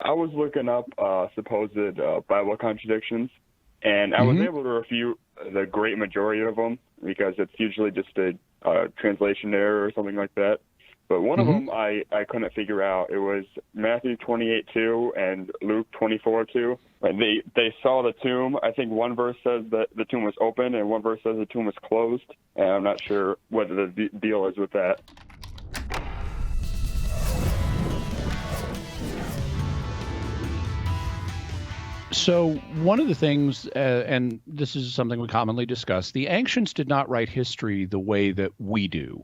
I was looking up supposed Bible contradictions, and I was able to refute the great majority of them because it's usually just a translation error or something like that. But one of them I couldn't figure out. It was Matthew 28:2 and Luke 24:2. They saw the tomb. I think one verse says that the tomb was open, and one verse says the tomb was closed. And I'm not sure what the deal is with that. So one of the things, and this is something we commonly discuss, the ancients did not write history the way that we do.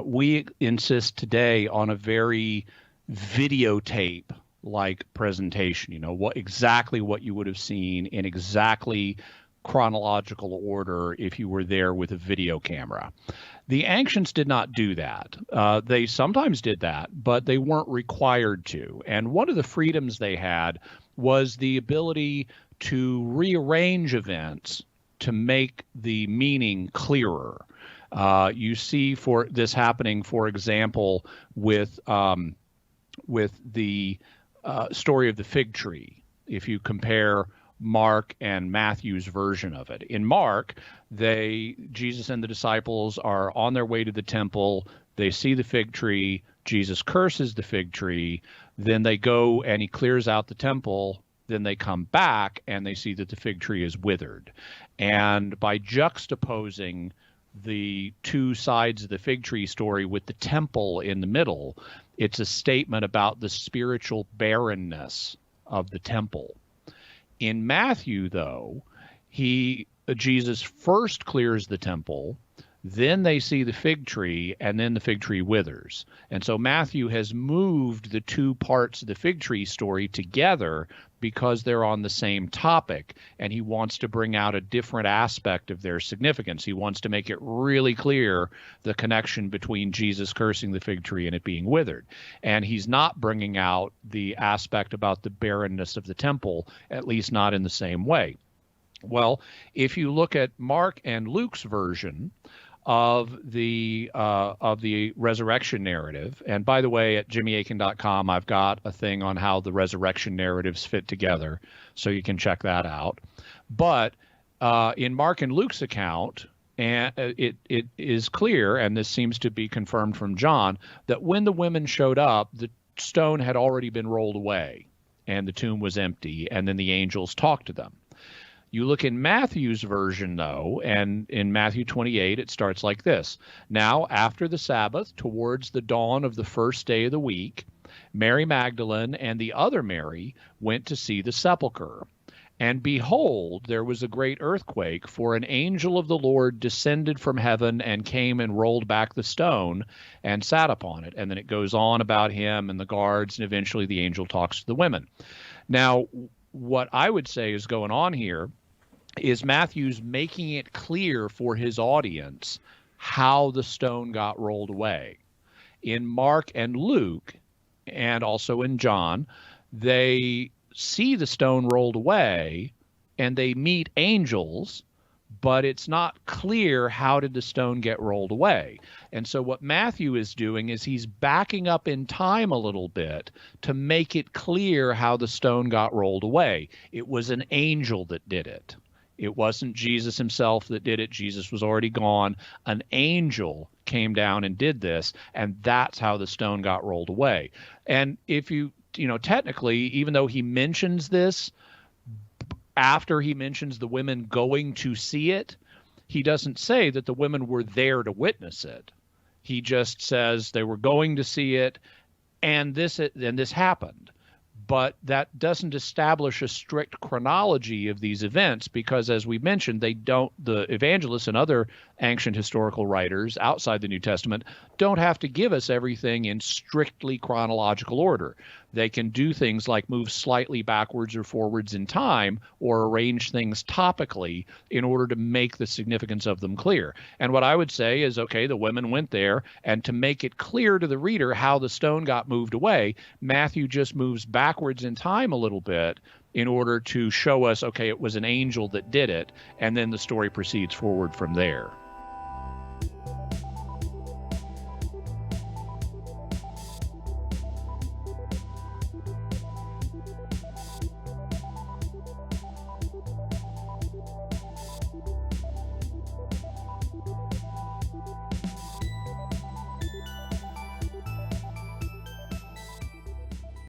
We insist today on a very videotape-like presentation, exactly what you would have seen in exactly chronological order if you were there with a video camera. The ancients did not do that. They sometimes did that, but they weren't required to. And one of the freedoms they had was the ability to rearrange events to make the meaning clearer. You see for this happening, for example, with the story of the fig tree. If you compare Mark and Matthew's version of it. In Mark, Jesus and the disciples are on their way to the temple. They see the fig tree. Jesus curses the fig tree. Then they go and he clears out the temple. Then they come back and they see that the fig tree is withered. And by juxtaposing the two sides of the fig tree story with the temple in the middle, it's a statement about the spiritual barrenness of the temple. In Matthew, though, Jesus first clears the temple, then they see the fig tree, and then the fig tree withers. And so Matthew has moved the two parts of the fig tree story together because they're on the same topic, and he wants to bring out a different aspect of their significance. He wants to make it really clear the connection between Jesus cursing the fig tree and it being withered. And he's not bringing out the aspect about the barrenness of the temple, at least not in the same way. Well, if you look at Mark and Luke's version of the resurrection narrative. And by the way, at jimmyakin.com, I've got a thing on how the resurrection narratives fit together, so you can check that out. But in Mark and Luke's account, and it is clear, and this seems to be confirmed from John, that when the women showed up, the stone had already been rolled away, and the tomb was empty, and then the angels talked to them. You look in Matthew's version, though, and in Matthew 28, it starts like this. Now, after the Sabbath, towards the dawn of the first day of the week, Mary Magdalene and the other Mary went to see the sepulchre. And behold, there was a great earthquake, for an angel of the Lord descended from heaven and came and rolled back the stone and sat upon it. And then it goes on about him and the guards, and eventually the angel talks to the women. Now, what I would say is going on here is Matthew's making it clear for his audience how the stone got rolled away. In Mark and Luke, and also in John, they see the stone rolled away and they meet angels, but it's not clear how did the stone get rolled away. And so what Matthew is doing is he's backing up in time a little bit to make it clear how the stone got rolled away. It was an angel that did it. It wasn't Jesus himself that did it. Jesus was already gone. An angel came down and did this, and that's how the stone got rolled away. And if technically, even though he mentions this, after he mentions the women going to see it, he doesn't say that the women were there to witness it. He just says they were going to see it, and this happened. But that doesn't establish a strict chronology of these events because, as we mentioned, the evangelists and other ancient historical writers outside the New Testament don't have to give us everything in strictly chronological order. They can do things like move slightly backwards or forwards in time or arrange things topically in order to make the significance of them clear. And what I would say is, okay, the women went there, and to make it clear to the reader how the stone got moved away, Matthew just moves backwards in time a little bit in order to show us, okay, it was an angel that did it, and then the story proceeds forward from there.